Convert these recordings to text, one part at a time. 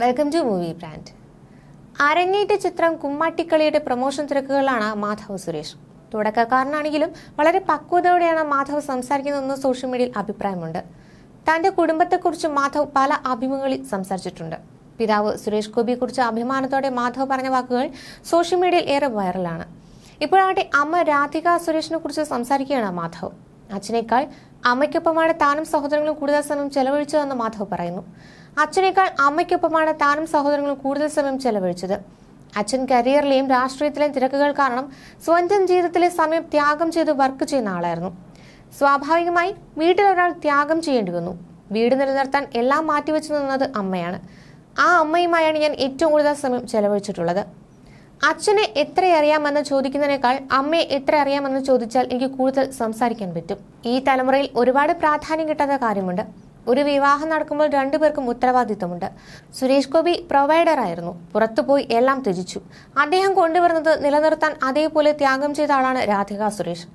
Welcome to movie brand. അരങ്ങേറ്റ ചിത്രം കുമ്മാട്ടിക്കളിയുടെ promotion തിരക്കുകളാണ് Madhav Suresh. തുടക്കക്കാരനാണെങ്കിലും വളരെ പക്വതയോടെയാണ് മാധവ് സംസാരിക്കുന്നതെന്ന് സോഷ്യൽ മീഡിയയിൽ അഭിപ്രായമുണ്ട്. തന്റെ കുടുംബത്തെക്കുറിച്ച് മാധവ് പല അഭിമുഖങ്ങളിൽ സംസാരിച്ചിട്ടുണ്ട്. പിതാവ് സുരേഷ് ഗോപിയെക്കുറിച്ച് അഭിമാനത്തോടെ മാധവ് പറഞ്ഞ വാക്കുകൾ സോഷ്യൽ മീഡിയയിൽ ഏറെ വൈറലാണ്. ഇപ്പോഴാകട്ടെ അമ്മ രാധിക സുരേഷിനെ കുറിച്ച് സംസാരിക്കുകയാണ് മാധവ്. അച്ഛനേക്കാൾ അമ്മയ്ക്കൊപ്പമാണ് താനും സഹോദരങ്ങളും കൂടുതൽ സമയം ചെലവഴിച്ചതെന്ന് മാധവ് പറയുന്നു. അച്ഛനേക്കാൾ അമ്മയ്ക്കൊപ്പമാണ് താനും സഹോദരങ്ങളും കൂടുതൽ സമയം ചെലവഴിച്ചത്. അച്ഛൻ കരിയറിലെയും രാഷ്ട്രീയത്തിലെയും തിരക്കുകൾ കാരണം സ്വന്തം ജീവിതത്തിലെ സമയം ത്യാഗം ചെയ്ത് വർക്ക് ചെയ്യുന്ന ആളായിരുന്നു. സ്വാഭാവികമായി വീട്ടിലൊരാൾ ത്യാഗം ചെയ്യേണ്ടി വന്നു. വീട് നിലനിർത്താൻ എല്ലാം മാറ്റിവെച്ചു നിന്നത് അമ്മയാണ്. ആ അമ്മയുമായാണ് ഞാൻ ഏറ്റവും കൂടുതൽ സമയം ചെലവഴിച്ചിട്ടുള്ളത്. അച്ഛനെ എത്ര അറിയാമെന്ന് ചോദിക്കുന്നതിനേക്കാൾ അമ്മയെ എത്ര അറിയാമെന്ന് ചോദിച്ചാൽ എനിക്ക് കൂടുതൽ സംസാരിക്കാൻ പറ്റും. ഈ തലമുറയിൽ ഒരുപാട് പ്രാധാന്യം കിട്ടാത്ത കാര്യമുണ്ട്. ഒരു വിവാഹം നടക്കുമ്പോൾ രണ്ടുപേർക്കും ഉത്തരവാദിത്തമുണ്ട്. സുരേഷ് ഗോപി പ്രൊവൈഡർ ആയിരുന്നു. പുറത്തുപോയി എല്ലാം ത്യജിച്ചു. അദ്ദേഹം കൊണ്ടുവരുന്നത് നിലനിർത്താൻ അതേപോലെ ത്യാഗം ചെയ്ത ആളാണ് രാധിക സുരേഷ്.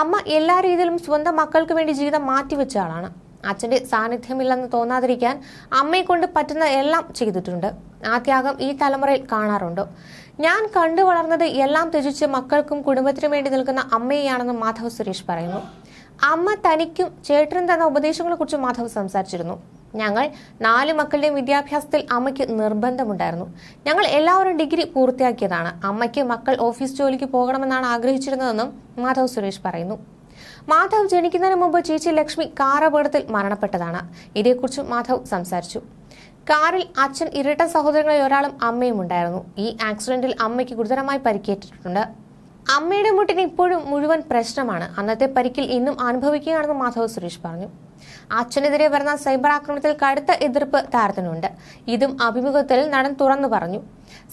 അമ്മ എല്ലാ രീതിയിലും സ്വന്തം മക്കൾക്ക് വേണ്ടി ജീവിതം മാറ്റിവെച്ച ആളാണ്. അച്ഛന്റെ സാന്നിധ്യമില്ലെന്ന് തോന്നാതിരിക്കാൻ അമ്മയെ കൊണ്ട് പറ്റുന്ന എല്ലാം ചെയ്തിട്ടുണ്ട്. ആ ത്യാഗം ഈ തലമുറയിൽ കാണാറുണ്ടോ? ഞാൻ കണ്ടു വളർന്നത് എല്ലാം ത്യജിച്ച് മക്കൾക്കും കുടുംബത്തിനും വേണ്ടി നിൽക്കുന്ന അമ്മയെയാണെന്ന് മാധവ് സുരേഷ് പറയുന്നു. അമ്മ തനിക്കും ചേട്ടനും തന്ന ഉപദേശങ്ങളെ കുറിച്ച് മാധവ് സംസാരിച്ചിരുന്നു. ഞങ്ങൾ 4 മക്കളുടെയും വിദ്യാഭ്യാസത്തിൽ അമ്മയ്ക്ക് നിർബന്ധമുണ്ടായിരുന്നു. ഞങ്ങൾ എല്ലാവരും ഡിഗ്രി പൂർത്തിയാക്കിയതാണ്. അമ്മയ്ക്ക് മക്കൾ ഓഫീസ് ജോലിക്ക് പോകണമെന്നാണ് ആഗ്രഹിച്ചിരുന്നതെന്നും മാധവ് സുരേഷ് പറയുന്നു. മാധവ് ജനിക്കുന്നതിന് മുമ്പ് ചേച്ചി ലക്ഷ്മി കാർ അപകടത്തിൽ മരണപ്പെട്ടതാണ്. ഇതേക്കുറിച്ച് മാധവ് സംസാരിച്ചു. കാറിൽ അച്ഛൻ ഇരട്ട സഹോദരങ്ങളിൽ ഒരാളും അമ്മയും ഉണ്ടായിരുന്നു. ഈ ആക്സിഡന്റിൽ അമ്മയ്ക്ക് ഗുരുതരമായി പരിക്കേറ്റിട്ടുണ്ട്. അമ്മയുടെ മുട്ടിന് ഇപ്പോഴും മുഴുവൻ പ്രശ്നമാണ്. അന്നത്തെ പരിക്കിൽ ഇന്നും അനുഭവിക്കുകയാണെന്ന് മാധവ് സുരേഷ് പറഞ്ഞു. അച്ഛനെതിരെ വരുന്ന സൈബർ ആക്രമണത്തിൽ കടുത്ത എതിർപ്പ് താരത്തിനുണ്ട്. ഇതും അഭിമുഖത്തിൽ നടൻ തുറന്നു പറഞ്ഞു.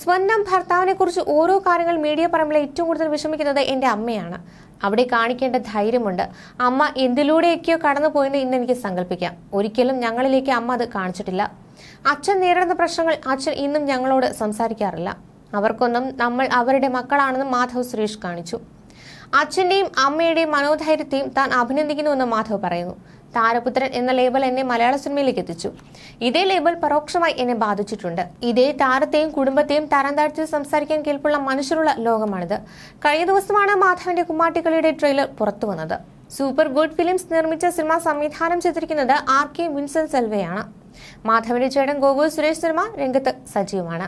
സ്വന്തം ഭർത്താവിനെ കുറിച്ച് ഓരോ കാര്യങ്ങൾ മീഡിയ പറയുമ്പോൾ ഏറ്റവും കൂടുതൽ വിഷമിക്കുന്നത് എന്റെ അമ്മയാണ്. അവിടെ കാണിക്കേണ്ട ധൈര്യമുണ്ട്. അമ്മ എന്തിലൂടെയൊക്കെയോ കടന്നുപോയെന്ന് ഇന്ന് എനിക്ക് സങ്കല്പിക്കാം. ഒരിക്കലും ഞങ്ങളിലേക്ക് അമ്മ അത് കാണിച്ചിട്ടില്ല. അച്ഛൻ നേരിടുന്ന പ്രശ്നങ്ങൾ അച്ഛൻ ഇന്നും ഞങ്ങളോട് സംസാരിക്കാറില്ല. അവർക്കൊന്നും നമ്മൾ അവരുടെ മക്കളാണെന്ന് മാധവ് സുരേഷ് കാണിച്ചു. അച്ഛന്റെയും അമ്മയുടെയും മനോധൈര്യത്തെയും താൻ അഭിനന്ദിക്കുന്നുവെന്ന് മാധവ് പറയുന്നു. താരപുത്രൻ എന്ന ലേബൽ എന്നെ മലയാള സിനിമയിലേക്ക് എത്തിച്ചു. ഇതേ ലേബൽ പരോക്ഷമായി എന്നെ ബാധിച്ചിട്ടുണ്ട്. ഇതേ താരത്തെയും കുടുംബത്തെയും തരം താഴ്ത്തി സംസാരിക്കാൻ കേൾപ്പുള്ള മനുഷ്യരുള്ള ലോകമാണിത്. കഴിഞ്ഞ ദിവസമാണ് മാധവന്റെ കുമ്മാട്ടിക്കളിയുടെ ട്രെയിലർ പുറത്തു വന്നത്. സൂപ്പർ ഗുഡ് ഫിലിംസ് നിർമ്മിച്ച സിനിമ സംവിധാനം ചെയ്തിരിക്കുന്നത് RK വിൻസെന്റ് സെൽവയാണ്. മാധവന്റെ ചേട്ടൻ ഗോകുൽ സുരേഷ് സിനിമ രംഗത്ത് സജീവമാണ്.